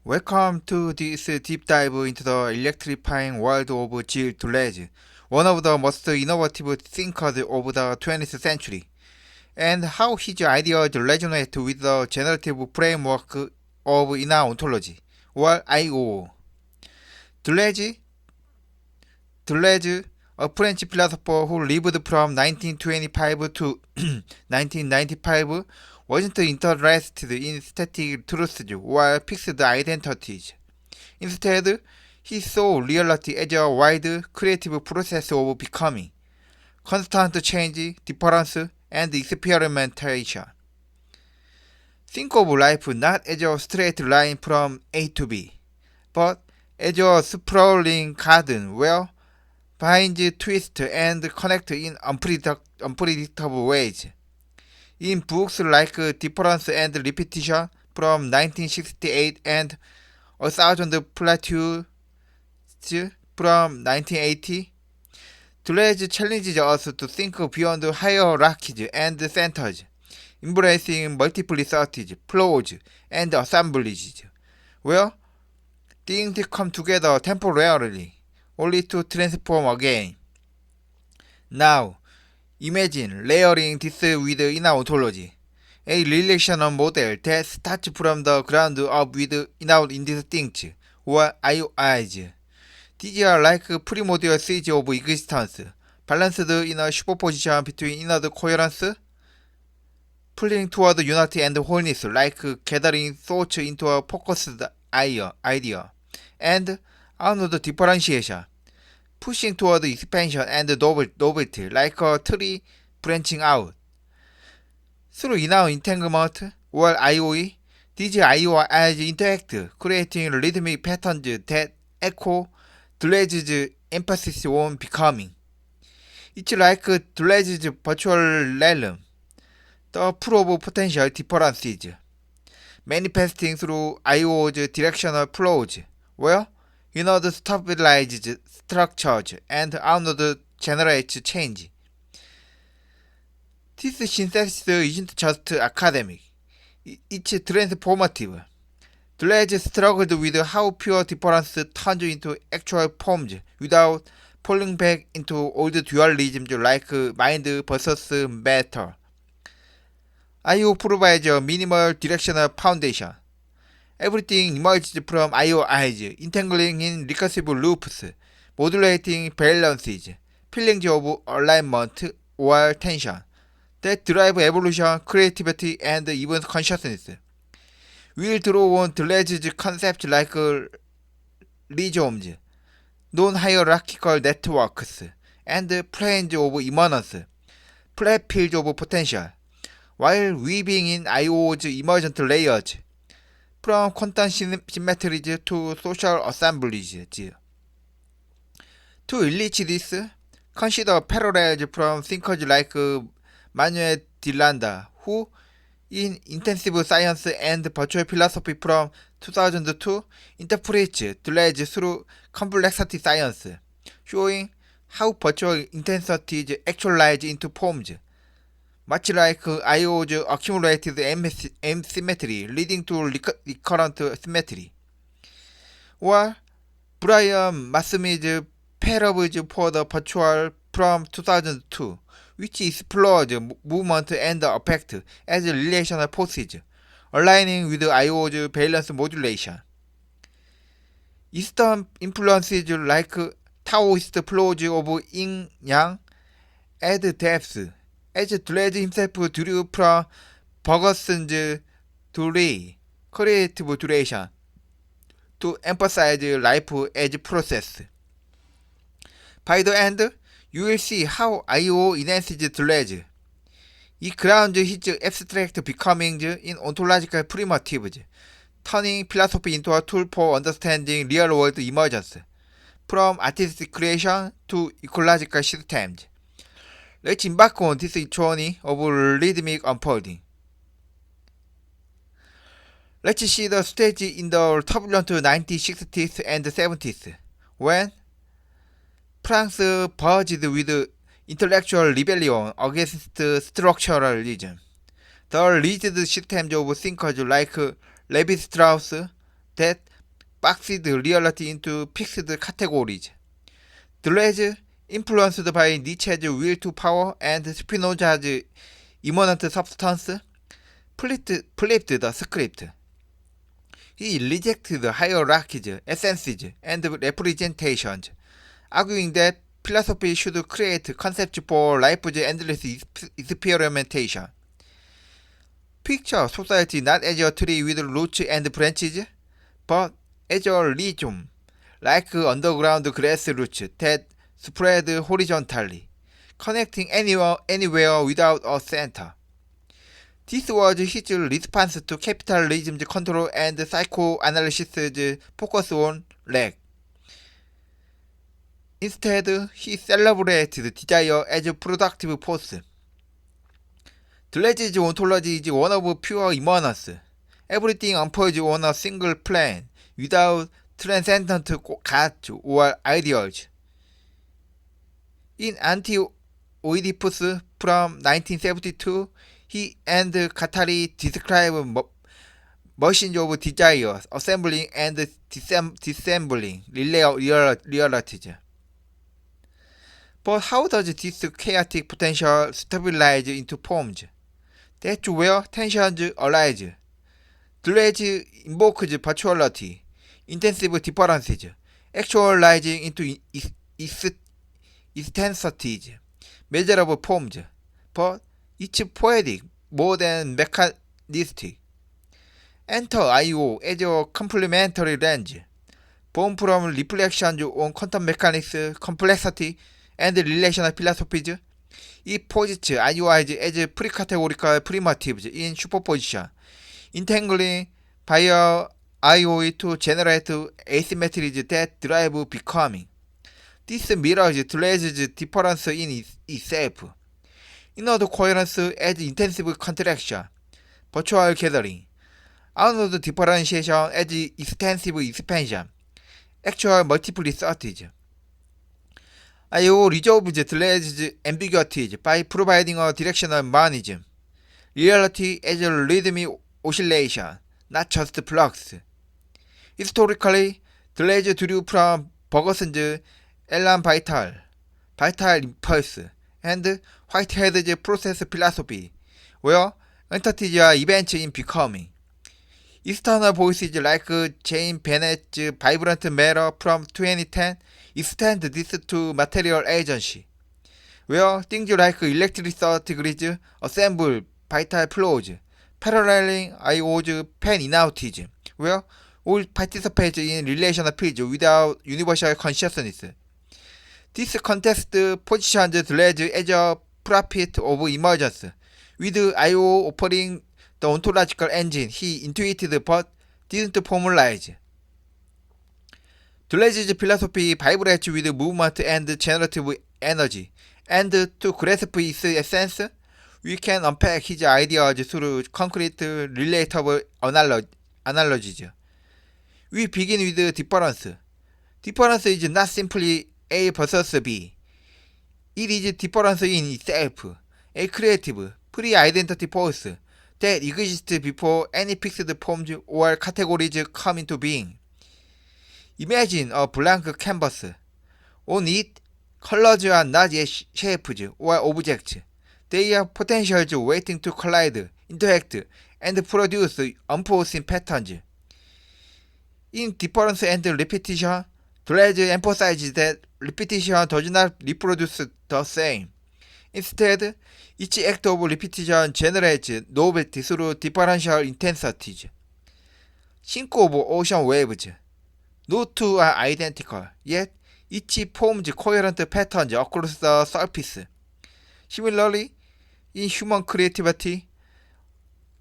Welcome to this deep dive into the electrifying world of Gilles Deleuze, one of the most innovative thinkers of the 20th century, and how his ideas resonate with the generative framework of inner ontology, or IO. Deleuze, Deleuze, a French philosopher who lived from 1925 to 1995, wasn't interested in static truths or fixed identities. Instead, he saw reality as a wide, creative process of becoming, constant change, difference, and experimentation. Think of life not as a straight line from A to B, but as a sprawling garden where vines twist and connect in unpredictable ways. In books like Difference and Repetition from 1968 and A Thousand Plateaus from 1980, Deleuze challenges us to think beyond hierarchies and centers, embracing multiplicities, flaws, and assemblages, where things come together temporarily, only to transform again. Now, imagine layering this with inner ontology, a relational model that starts from the ground up with inner instincts, or IOIs. These are like primordial seeds of existence, balanced in a superposition between inner coherence, pulling toward unity and wholeness like gathering thoughts into a focused idea, and outward differentiation, pushing toward expansion and novelty like a tree branching out. Through inner entanglement, or IOE, these IOIs interact, creating rhythmic patterns that echo Deleuze's emphasis on becoming. It's like Deleuze's virtual realm, the pool of potential differences, manifesting through IO's directional flows, where inward stabilizes structures and outward generates change. This synthesis isn't just academic, it's transformative. Deleuze struggled with how pure difference turns into actual forms without falling back into old dualisms like mind versus matter. IO provides a minimal directional foundation. Everything emerges from IOIs, entangling in recursive loops, modulating balances, feelings of alignment or tension that drive evolution, creativity, and even consciousness. We'll draw on Deleuze's concepts like rhizomes, non-hierarchical networks, and planes of immanence, flat fields of potential, while weaving in IO's emergent layers, from quantum symmetries to social assemblages. To illustrate this, consider parallels from thinkers like Manuel Delanda, who in Intensive Science and Virtual Philosophy from 2002 interprets Deleuze through complexity science, showing how virtual intensities actualize into forms, much like IO's accumulated M symmetry leading to recurrent symmetry. Or Brian Massimi's Parables for the Virtual from 2002, which explores movement and effect as relational forces, aligning with IO's valence modulation. Eastern influences like Taoist flows of yin-yang add depth, as Deleuze himself drew from Bergson's Durée, creative duration, to emphasize life as process. By the end, you will see how IO enhances Deleuze. It grounds his abstract becomings in ontological primitives, turning philosophy into a tool for understanding real-world emergence, from artistic creation to ecological systems. Let's embark on this journey of rhythmic unfolding. Let's see the stage in the turbulent 1960s and 70s, when France purged with intellectual rebellion against structuralism. The rigid systems of thinkers like Levi-Strauss that boxed reality into fixed categories. Deleuze, influenced by Nietzsche's will to power and Spinoza's immanent substance, flipped the script. He rejected hierarchies, essences, and representations, arguing that philosophy should create concepts for life's endless experimentation. Picture society not as a tree with roots and branches, but as a rhizome, like underground grassroots that spread horizontally, connecting anywhere without a center. This was his response to capitalism's control and psychoanalysis' focus on lack. Instead, he celebrated desire as a productive force. Deleuze's ontology is one of pure immanence. Everything unfolds on a single plane, without transcendent gods or ideals. In Anti-Oedipus from 1972, he and Guattari describe machines of desire, assembling and disassembling realities. But how does this chaotic potential stabilize into forms? That's where tensions arise. Deleuze invokes virtuality, intensive differences, actualizing into intensities, measurable forms, but it's poetic more than mechanistic. Enter I.O. as a complementary lens, born from reflections on quantum mechanics, complexity, and relational philosophies. It posits IOIs as pre-categorical primitives in superposition, entangling via IOE to generate asymmetries that drive becoming. This mirrors Deleuze's difference in itself. Inward coherence as intensive contraction, virtual gathering. Outward differentiation as extensive expansion, actual multiplicities. I.O. resolves Deleuze's ambiguities by providing a directional monism. Reality as a rhythmic oscillation, not just flux. Historically, Deleuze drew from Bergson's Elan Vital, Vital Impulse, and Whitehead's process philosophy, where entities are events in becoming. External voices like Jane Bennett's Vibrant Matter from 2010 extend this to material agency, where things like electric circuit grids assemble vital flows, paralleling I.O.'s pan-inoutage, where all participate in relational fields without universal consciousness. This context positions Deleuze as a prophet of emergence, with I.O. offering the ontological engine he intuited but didn't formalize. Deleuze's philosophy vibrates with movement and generative energy, and to grasp its essence, we can unpack his ideas through concrete, relatable analogies. We begin with difference. Difference is not simply A versus B. It is difference in itself, a creative, pre-identity force that exists before any fixed forms or categories come into being. Imagine a blank canvas. On it, colors are not yet shapes or objects. They are potentials waiting to collide, interact, and produce unforeseen patterns. In difference and repetition, Deleuze emphasizes that repetition does not reproduce the same. Instead, each act of repetition generates novelty through differential intensities. Think of ocean waves. No two are identical, yet each forms coherent patterns across the surface. Similarly, in human creativity,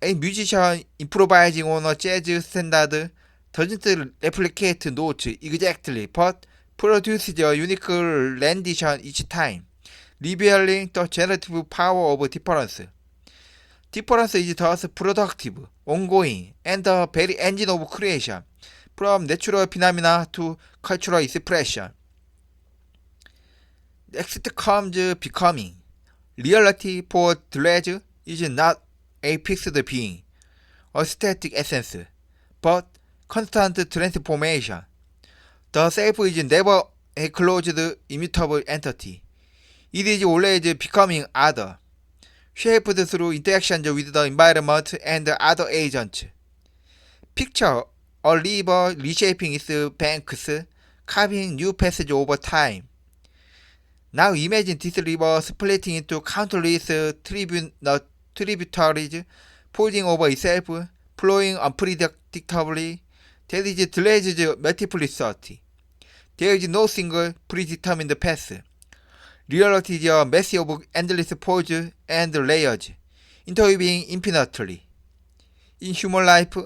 a musician improvising on a jazz standard doesn't replicate notes exactly but produces a unique rendition each time, revealing the generative power of difference. Difference is thus productive, ongoing, and the very engine of creation, from natural phenomena to cultural expression. Next comes becoming. Reality for Deleuze is not a fixed being, a static essence, but constant transformation. The self is never a closed, immutable entity. It is always becoming other, shaped through interactions with the environment and other agents. Picture a river reshaping its banks, carving new passage over time. Now imagine this river splitting into countless tributaries, folding over itself, flowing unpredictably. That is Delege's multiplicity. There is no single predetermined path. Reality is a mess of endless folds and layers, interweaving infinitely. In human life,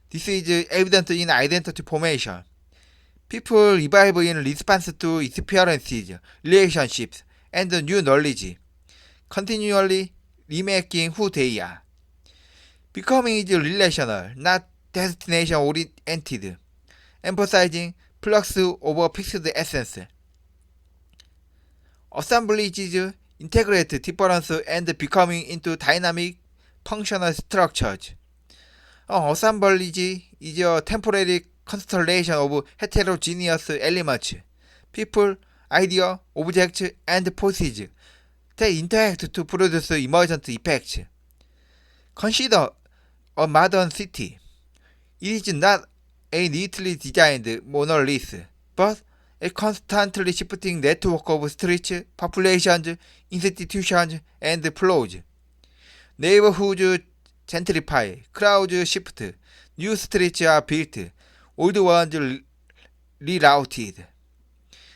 this is evident in identity formation. People evolve in response to experiences, relationships, and new knowledge, continually remaking who they are. Becoming is relational, not destination-oriented, emphasizing flux over fixed essence. Assemblages integrate difference and becoming into dynamic, functional structures. An assemblage is a temporary constellation of heterogeneous elements, people, ideas, objects, and forces that interact to produce emergent effects. Consider a modern city. It is not a neatly designed monolith, but a constantly shifting network of streets, populations, institutions, and flows. Neighborhoods gentrify, crowds shift, new streets are built, old ones rerouted.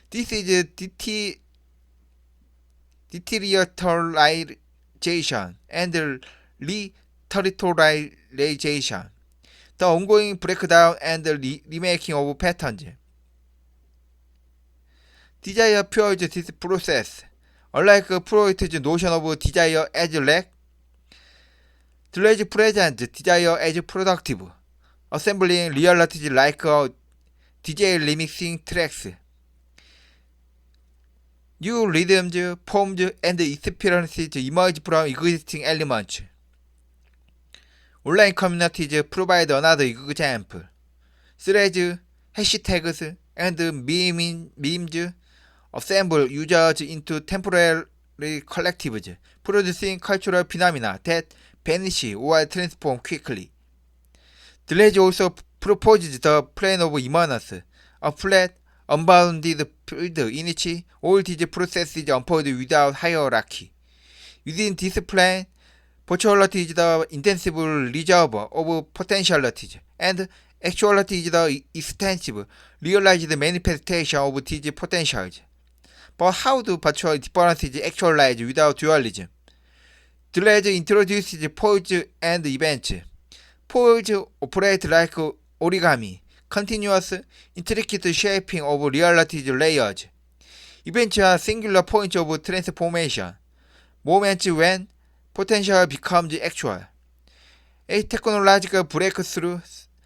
This is deterritorialization and re-territorialization, the ongoing breakdown and remaking of patterns. Desire fuels this process. Unlike Freud's notion of desire as lack, Deleuze presents desire as productive, assembling realities like a DJ remixing tracks. New rhythms, forms, and experiences emerge from existing elements. Online communities provide another example. Threads, hashtags, and memes assemble users into temporary collectives, producing cultural phenomena that vanish or transform quickly. Deleuze also proposes the plane of immanence, a flat, unbounded field in which all these processes unfold without hierarchy. Within this plane, virtuality is the intensive reservoir of potentialities, and actuality is the extensive, realized manifestation of these potentials. But how do virtual differences actualize without dualism? Deleuze introduces poles and events. Poles operate like origami, continuous, intricate shaping of reality's layers. Events are singular points of transformation, moments when potential becomes actual. A technological breakthrough,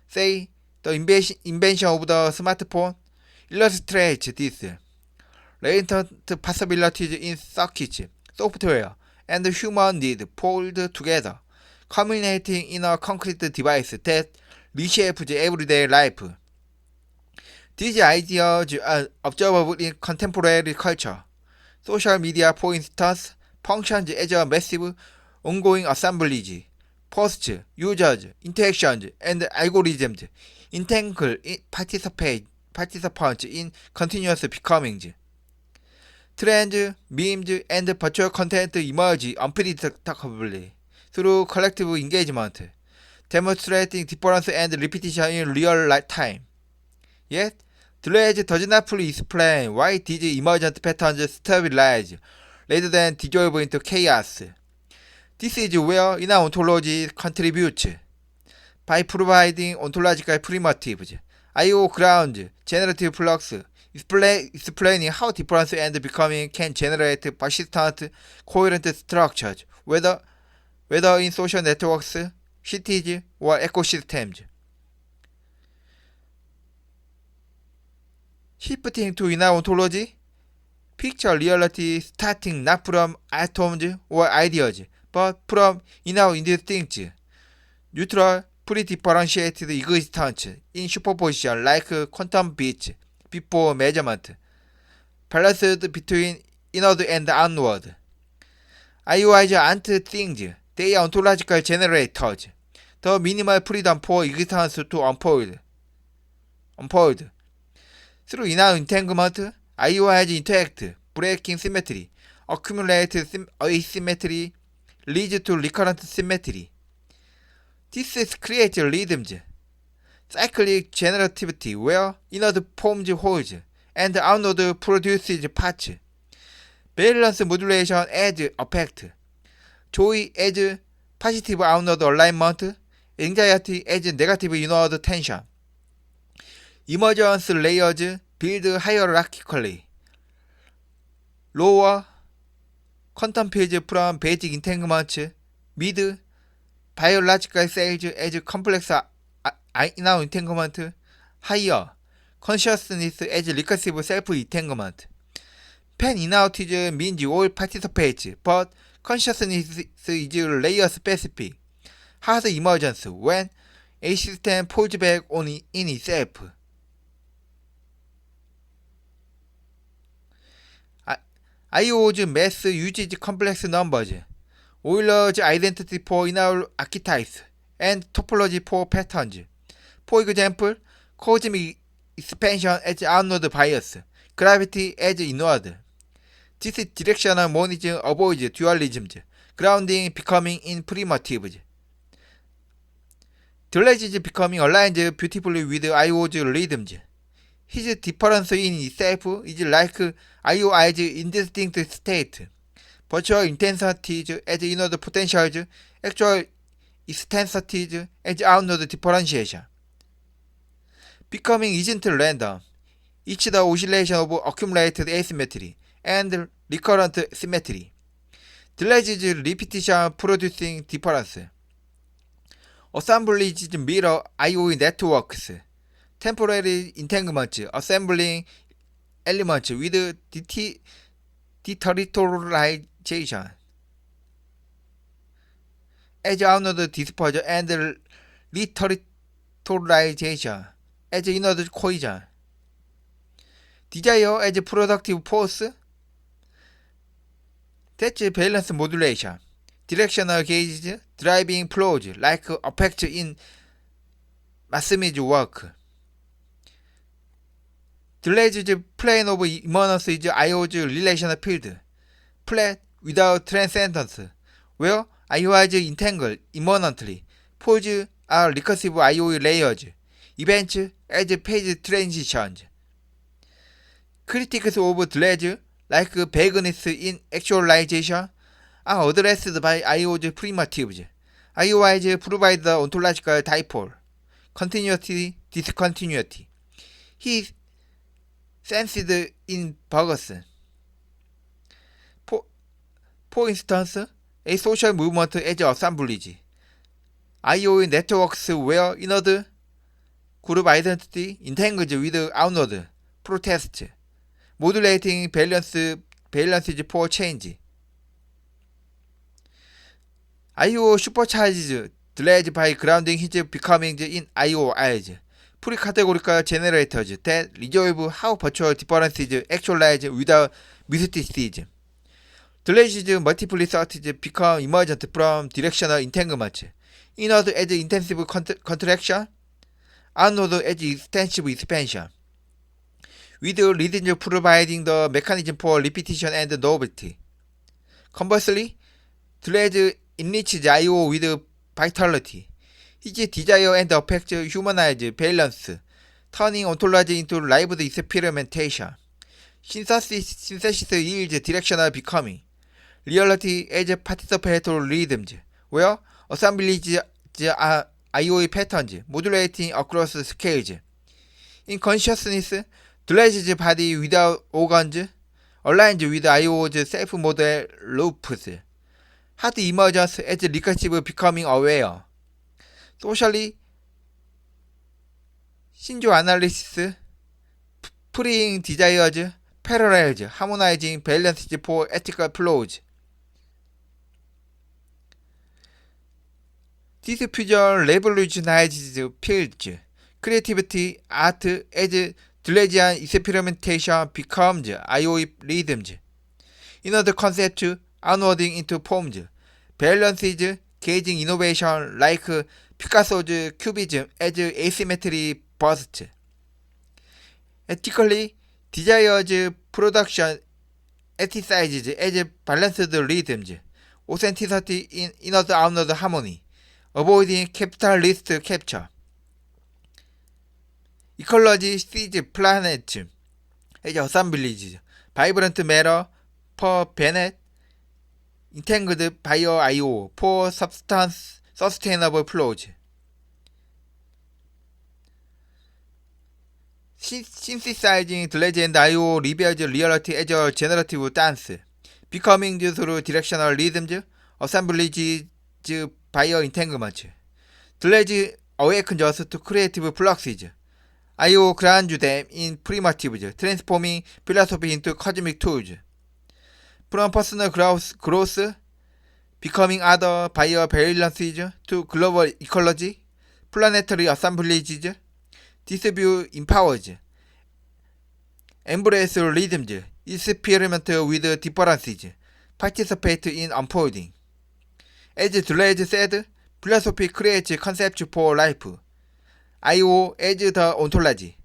say the invention of the smartphone, illustrates this. Latent possibilities in circuits, software, and human need pulled together, culminating in a concrete device that reshapes everyday life. These ideas are observable in contemporary culture. Social media, for instance, functions as a massive, ongoing assemblage. Posts, users, interactions, and algorithms entangle participants in continuous becomings. Trends, memes, and virtual content emerge unpredictably through collective engagement, demonstrating difference and repetition in real time. Yet, Deleuze does not fully explain why these emergent patterns stabilize rather than dissolve into chaos. This is where inner ontology contributes. By providing ontological primitives, I/O grounds, generative flux, explaining how difference and becoming can generate persistent, coherent structures, whether in social networks, cities, or ecosystems. Shifting to inner ontology, picture reality starting not from atoms or ideas, but from inner instincts, neutral, pre-differentiated existence in superposition like quantum bits before measurement, balanced between inward and outward. IOIs aren't things, they are ontological generators. The minimal freedom for existence to unfold. Through inner entanglement, IOIs interact, breaking symmetry, accumulate asymmetry, leads to recurrent symmetry. This creates rhythms, cyclic generativity where inward forms wholes and outward produces parts. Balance modulation as affect, joy as positive outward alignment, anxiety as negative inward tension. Emergence layers build hierarchically. Lower quantum fields from basic entanglements, mid biological cells as complex inner entanglement, higher consciousness as recursive self-entanglement. Pan-inoutage means all participates, but consciousness is layer-specific. Hard emergence when a system pulls back on in itself. IO's math uses complex numbers, Euler's identity for inner archetypes, and topology for patterns. For example, cosmic expansion as outward bias, gravity as inward. This directional monism avoids dualisms, grounding becoming in primitives. Deleuze's becoming aligns beautifully with IO's rhythms. His difference in itself is like IOI's indistinct state. Virtual intensities as inward potentials, actual extensities as outward differentiation. Becoming isn't random. It's the oscillation of accumulated asymmetry and recurrent symmetry. Deleuze's repetition producing difference. Assemblages mirror IOI networks. Temporary entanglements assembling elements with deterritorialization as outward dispersion and reterritorialization as inward cohesion. Desire as productive force, that's balance modulation. Directional gauges driving flows like affect in Massim's work. Deleuze's plane of immanence is IO's relational field, flat without transcendence, where IOIs entangle immanently. Poles are recursive IOI layers, events as phase transitions. Critics of Deleuze, like vagueness in actualization, are addressed by IO's primitives. IOIs provide the ontological dipole, continuity, discontinuity. He sensed in Burgers. For instance, a social movement as assemblage. IOI networks where inward group identity entangles with outward protest, modulating balances for change. IO supercharges Deleuze by grounding his becoming in IOIs, pre-categorical generators that resolve how virtual differences actualize without mysticism. Deleuze's multiplicities become emergent from directional entanglements, inward as intensive contraction, outward as extensive expansion, with rhythms providing the mechanism for repetition and novelty. Conversely, Deleuze enriches IO with vitality. His desire and affect humanize balance, turning ontology into lived experimentation. Synthesis yields directional becoming. Reality as participatory rhythms, where assemblages are IOI patterns modulating across scales. In consciousness, Deleuze's body without organs aligns with IO's self-model loops. Hard emergence as recursive becoming aware. Socially, 신조analysis, freeing desires, parallels, harmonizing balances for ethical flows. This fusion revolutionizes fields. Creativity, art, as Delezian experimentation becomes IO rhythms. Inward concepts unfolding into forms. Balances gauging innovation like Picasso's cubism as asymmetry bursts. Ethically, desires production aestheticizes as balanced rhythms. Authenticity in inward-outward harmony. Avoiding capitalist capture. Ecology sees planets as assemblages. Vibrant matter per Bennett, entangled bio-IO for substance sustainable flows. Synthesizing Delezy and IO reveals reality as a generative dance, becoming through directional rhythms, assemblages bio-entanglements. Delezy awakens us to creative fluxes. IO grounds them in primitives, transforming philosophy into cosmic tools. From personal growth, becoming other biobalances to global ecology, planetary assemblages, this view empowers. Embrace rhythms, experiment with differences, participate in unfolding. As Deleuze said, philosophy creates concepts for life. IO as the ontology.